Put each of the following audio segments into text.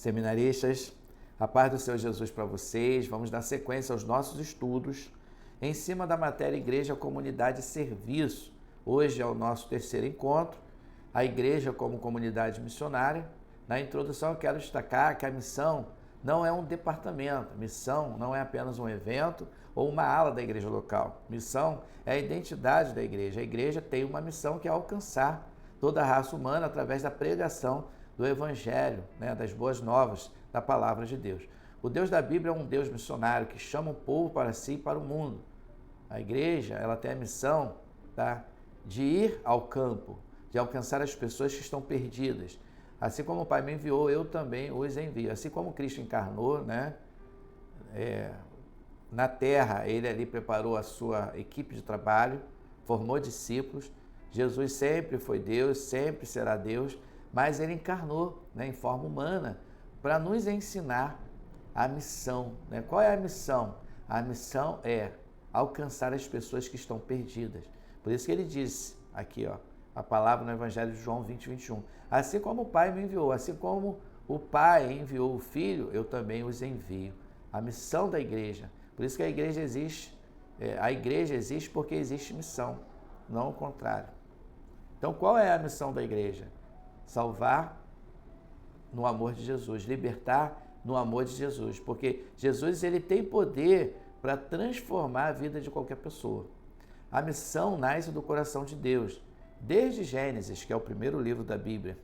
Seminaristas, a paz do Senhor Jesus para vocês. Vamos dar sequência aos nossos estudos em cima da matéria Igreja, Comunidade e Serviço. Hoje é o nosso terceiro encontro, a Igreja como Comunidade Missionária. Na introdução eu quero destacar que a missão não é um departamento, missão não é apenas um evento ou uma ala da igreja local. Missão é a identidade da igreja. A igreja tem uma missão que é alcançar toda a raça humana através da pregação do Evangelho, das boas novas, da palavra de Deus. O Deus da Bíblia é um Deus missionário que chama o povo para si e para o mundo. A igreja ela tem a missão de ir ao campo, de alcançar as pessoas que estão perdidas. Assim como o Pai me enviou, eu também os envio. Assim como Cristo encarnou, na terra, ele ali preparou a sua equipe de trabalho, formou discípulos. Jesus sempre foi Deus, sempre será Deus, mas ele encarnou em forma humana para nos ensinar a missão. Qual é a missão? A missão é alcançar as pessoas que estão perdidas. Por isso que ele disse aqui, a palavra no Evangelho de João 20, 21. Assim como o Pai me enviou, assim como o Pai enviou o Filho, eu também os envio. A missão da igreja. Por isso que a igreja existe. A igreja existe porque existe missão, não o contrário. Então, qual é a missão da igreja? Salvar no amor de Jesus, libertar no amor de Jesus. Porque Jesus ele tem poder para transformar a vida de qualquer pessoa. A missão nasce do coração de Deus. Desde Gênesis, que é o primeiro livro da Bíblia,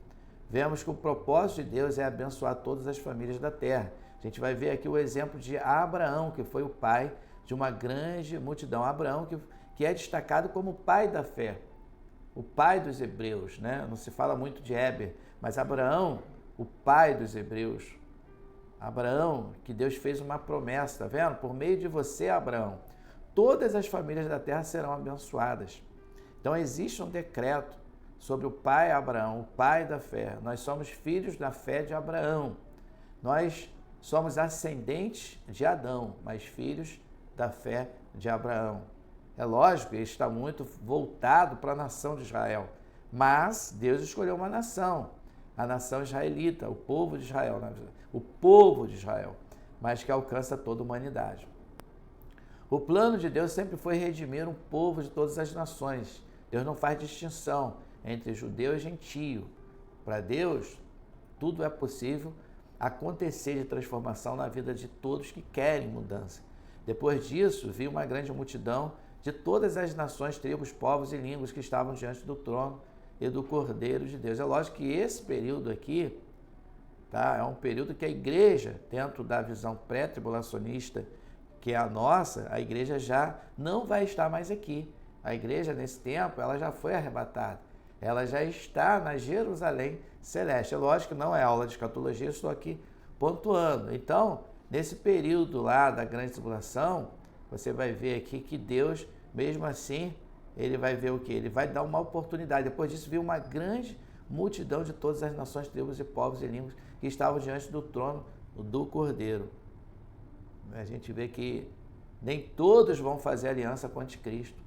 vemos que o propósito de Deus é abençoar todas as famílias da terra. A gente vai ver aqui o exemplo de Abraão, que foi o pai de uma grande multidão. Abraão, que é destacado como o pai da fé, o pai dos hebreus, Não se fala muito de Éber, mas Abraão, o pai dos hebreus. Abraão, que Deus fez uma promessa, tá vendo? Por meio de você, Abraão, todas as famílias da terra serão abençoadas. Então existe um decreto sobre o pai Abraão, o pai da fé. Nós somos filhos da fé de Abraão. Nós somos ascendentes de Adão, mas filhos da fé de Abraão. É lógico, ele está muito voltado para a nação de Israel. Mas Deus escolheu uma nação, a nação israelita, o povo de Israel, mas que alcança toda a humanidade. O plano de Deus sempre foi redimir um povo de todas as nações. Deus não faz distinção entre judeu e gentio. Para Deus, tudo é possível acontecer de transformação na vida de todos que querem mudança. Depois disso, viu uma grande multidão de todas as nações, tribos, povos e línguas que estavam diante do trono e do Cordeiro de Deus. É lógico que esse período aqui, é um período que a igreja, dentro da visão pré-tribulacionista, que é a nossa, a igreja já não vai estar mais aqui. A igreja, nesse tempo, ela já foi arrebatada. Ela já está na Jerusalém Celeste. É lógico que não é aula de escatologia, eu estou aqui pontuando. Então, nesse período lá da grande tribulação, você vai ver aqui que Deus, mesmo assim, ele vai ver o quê? Ele vai dar uma oportunidade. Depois disso, viu uma grande multidão de todas as nações, tribos e povos e línguas que estavam diante do trono do Cordeiro. A gente vê que nem todos vão fazer aliança com o anticristo.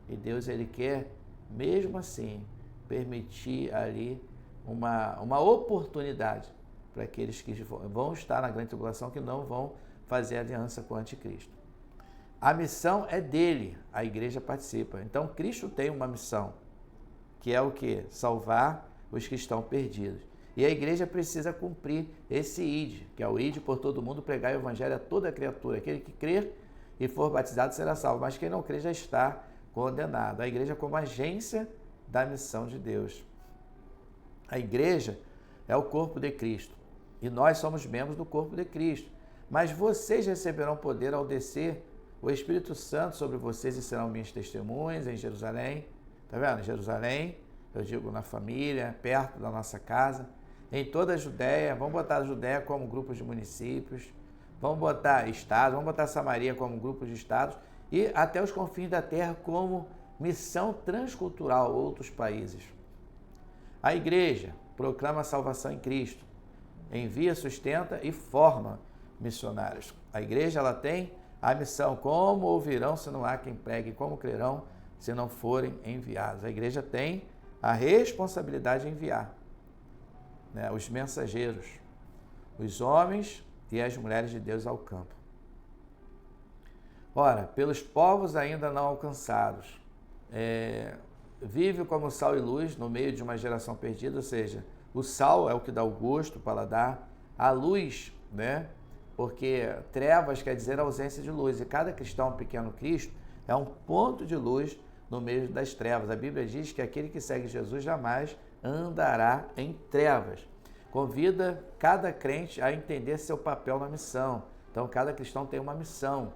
E Deus, ele quer, mesmo assim, permitir ali uma oportunidade para aqueles que vão estar na grande tribulação, que não vão fazer aliança com o anticristo. A missão é dele, a igreja participa. Então, Cristo tem uma missão, que é o quê? Salvar os que estão perdidos. E a igreja precisa cumprir esse ID, que é o ID por todo mundo, pregar o evangelho a toda criatura. Aquele que crer e for batizado será salvo, mas quem não crer já está condenado. A igreja como agência da missão de Deus. A igreja é o corpo de Cristo e nós somos membros do corpo de Cristo. Mas vocês receberão poder ao descer o Espírito Santo sobre vocês e serão minhas testemunhas em Jerusalém. Tá vendo? Em Jerusalém, eu digo na família, perto da nossa casa, em toda a Judéia. Vamos botar a Judéia como grupos de municípios, vamos botar estados, vamos botar Samaria como grupos de estados e até os confins da terra como missão transcultural, outros países. A igreja proclama a salvação em Cristo, envia, sustenta e forma missionários. A igreja ela tem a missão: como ouvirão se não há quem pregue, como crerão se não forem enviados. A igreja tem a responsabilidade de enviar, os mensageiros. os homens e as mulheres de Deus ao campo. Ora, pelos povos ainda não alcançados, vive como sal e luz no meio de uma geração perdida, ou seja, o sal é o que dá o gosto, o paladar, a luz, né? Porque trevas quer dizer ausência de luz, e cada cristão, um pequeno Cristo, é um ponto de luz no meio das trevas. A Bíblia diz que aquele que segue Jesus jamais andará em trevas. Convida cada crente a entender seu papel na missão. Então, cada cristão tem uma missão,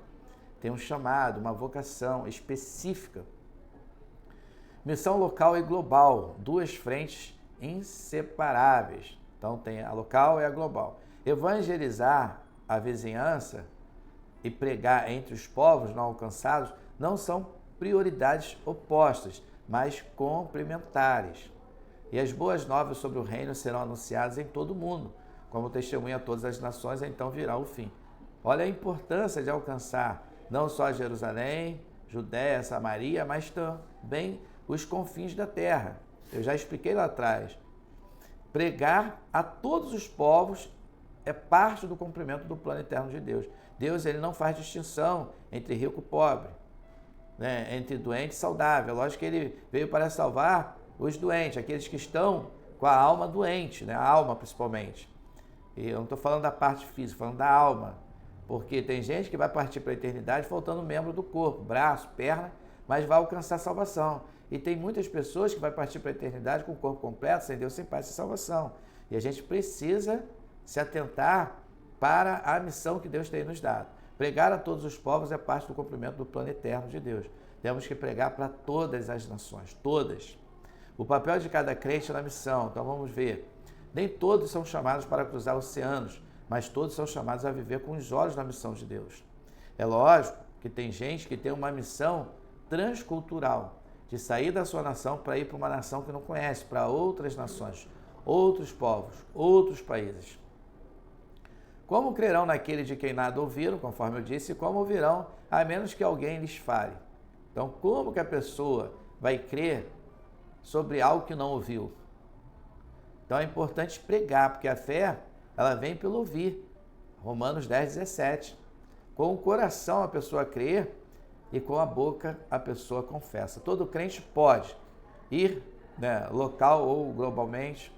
tem um chamado, uma vocação específica. Missão local e global, duas frentes inseparáveis. Então, tem a local e a global. Evangelizar a vizinhança e pregar entre os povos não alcançados não são prioridades opostas, mas complementares. E as boas novas sobre o reino serão anunciadas em todo o mundo, como testemunha a todas as nações, então virá o fim. Olha a importância de alcançar não só Jerusalém, Judéia, Samaria, mas também os confins da terra. Eu já expliquei lá atrás. Pregar a todos os povos é parte do cumprimento do plano eterno de Deus. Deus, ele não faz distinção entre rico e pobre, né? Entre doente e saudável. Lógico que ele veio para salvar os doentes, aqueles que estão com a alma doente, né? A alma principalmente. E eu não estou falando da parte física, falando da alma. Porque tem gente que vai partir para a eternidade faltando membro do corpo, braço, perna, mas vai alcançar a salvação. E tem muitas pessoas que vai partir para a eternidade com o corpo completo, sem Deus, sem paz, sem salvação. E a gente precisa se atentar para a missão que Deus tem nos dado. Pregar a todos os povos é parte do cumprimento do plano eterno de Deus. Temos que pregar para todas as nações, todas. O papel de cada crente na missão, então vamos ver. Nem todos são chamados para cruzar oceanos, mas todos são chamados a viver com os olhos na missão de Deus. É lógico que tem gente que tem uma missão transcultural, de sair da sua nação para ir para uma nação que não conhece, para outras nações, outros povos, outros países. Como crerão naquele de quem nada ouviram, conforme eu disse, e como ouvirão, a menos que alguém lhes fale? Então, como que a pessoa vai crer sobre algo que não ouviu? Então, é importante pregar, porque a fé, ela vem pelo ouvir. Romanos 10, 17. Com o coração a pessoa crê e com a boca a pessoa confessa. Todo crente pode ir, né, local ou globalmente,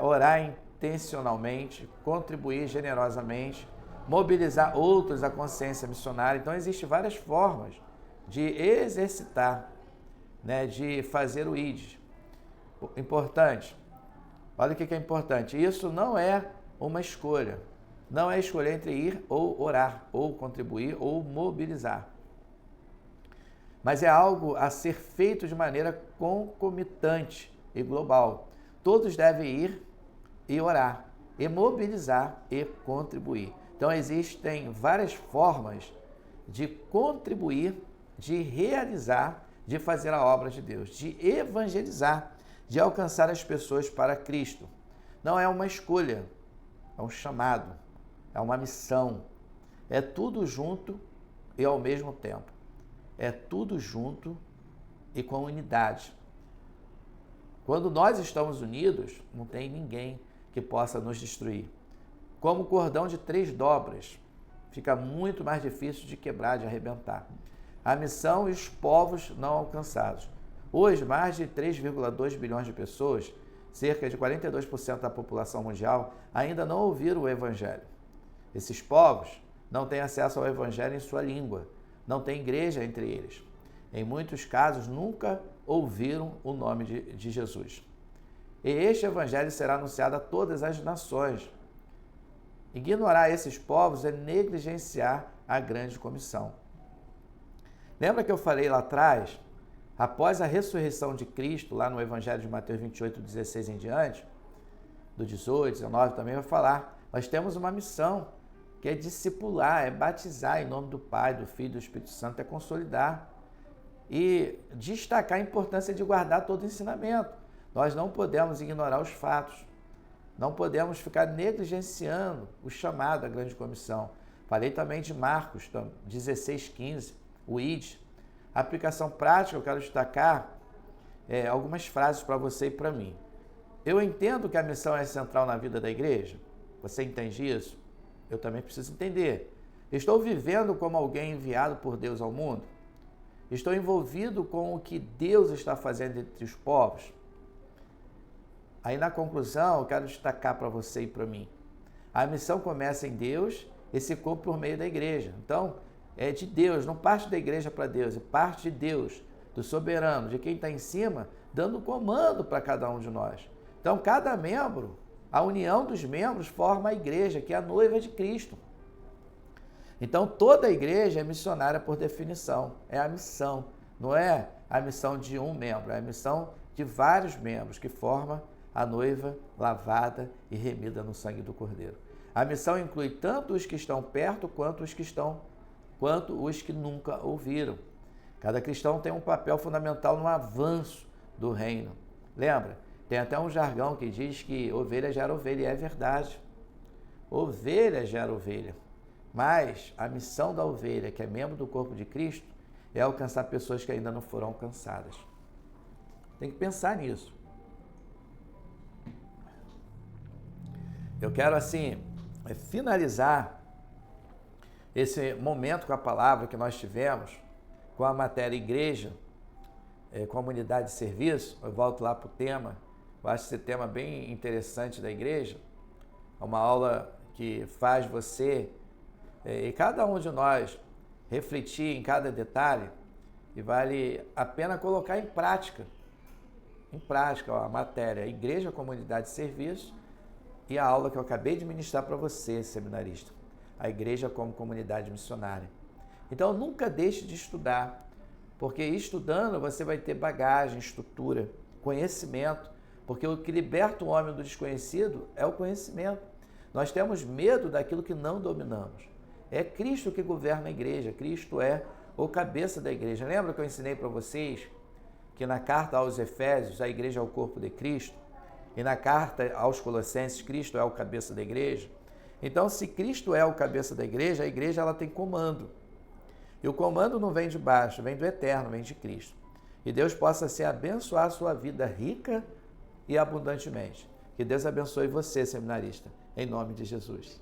orar intencionalmente, contribuir generosamente, mobilizar outros à consciência missionária. Então, existem várias formas de exercitar, né, de fazer o ID. Importante. Olha o que é importante. Isso não é uma escolha. Não é escolher entre ir ou orar, ou contribuir, ou mobilizar. Mas é algo a ser feito de maneira concomitante e global. Todos devem ir e orar, e mobilizar e contribuir. Então, existem várias formas de contribuir, de realizar, de fazer a obra de Deus, de evangelizar, de alcançar as pessoas para Cristo. Não é uma escolha, é um chamado, é uma missão. É tudo junto e ao mesmo tempo. É tudo junto e com unidade. Quando nós estamos unidos, não tem ninguém que possa nos destruir. Como cordão de 3 dobras, fica muito mais difícil de quebrar, de arrebentar. A missão e os povos não alcançados. Hoje, mais de 3,2 bilhões de pessoas, cerca de 42% da população mundial, ainda não ouviram o Evangelho. Esses povos não têm acesso ao Evangelho em sua língua, não tem igreja entre eles. Em muitos casos, nunca ouviram o nome de Jesus. E este Evangelho será anunciado a todas as nações. Ignorar esses povos é negligenciar a grande comissão. Lembra que eu falei lá atrás, após a ressurreição de Cristo, lá no Evangelho de Mateus 28, 16 em diante, do 18, 19 também vai falar, nós temos uma missão, que é discipular, é batizar em nome do Pai, do Filho e do Espírito Santo, é consolidar e destacar a importância de guardar todo o ensinamento. Nós não podemos ignorar os fatos, não podemos ficar negligenciando o chamado à grande comissão. Falei também de Marcos 16, 15, o ID. A aplicação prática, eu quero destacar algumas frases para você e para mim. Eu entendo que a missão é central na vida da igreja? Você entende isso? Eu também preciso entender. Estou vivendo como alguém enviado por Deus ao mundo? Estou envolvido com o que Deus está fazendo entre os povos? Aí na conclusão, eu quero destacar para você e para mim. A missão começa em Deus e se cumpre por meio da igreja. Então, é de Deus, não parte da igreja para Deus, é parte de Deus, do soberano, de quem está em cima, dando comando para cada um de nós. Então, cada membro, a união dos membros forma a igreja, que é a noiva de Cristo. Então, toda a igreja é missionária por definição, é a missão, não é a missão de um membro, é a missão de vários membros que forma a noiva lavada e remida no sangue do Cordeiro. A missão inclui tanto os que estão perto quanto os que nunca ouviram. Cada cristão tem um papel fundamental no avanço do reino. Lembra? Tem até um jargão que diz que ovelha gera ovelha, e é verdade. Ovelha gera ovelha. Mas a missão da ovelha, que é membro do corpo de Cristo, é alcançar pessoas que ainda não foram alcançadas. Tem que pensar nisso. Eu quero, assim, finalizar esse momento com a palavra que nós tivemos, com a matéria igreja, comunidade de serviço. Eu volto lá para o tema. Eu acho esse tema bem interessante da igreja. É uma aula que faz você e cada um de nós refletir em cada detalhe e vale a pena colocar em prática. A matéria igreja, comunidade de serviço e a aula que eu acabei de ministrar para você, seminarista. A igreja como comunidade missionária. Então, nunca deixe de estudar, porque estudando você vai ter bagagem, estrutura, conhecimento, porque o que liberta o homem do desconhecido é o conhecimento. Nós temos medo daquilo que não dominamos. É Cristo que governa a igreja, Cristo é o cabeça da igreja. Lembra que eu ensinei para vocês que na carta aos Efésios a igreja é o corpo de Cristo e na carta aos Colossenses Cristo é o cabeça da igreja? Então, se Cristo é o cabeça da igreja, a igreja ela tem comando. E o comando não vem de baixo, vem do eterno, vem de Cristo. E Deus possa assim abençoar a sua vida rica e abundantemente. Que Deus abençoe você, seminarista, em nome de Jesus.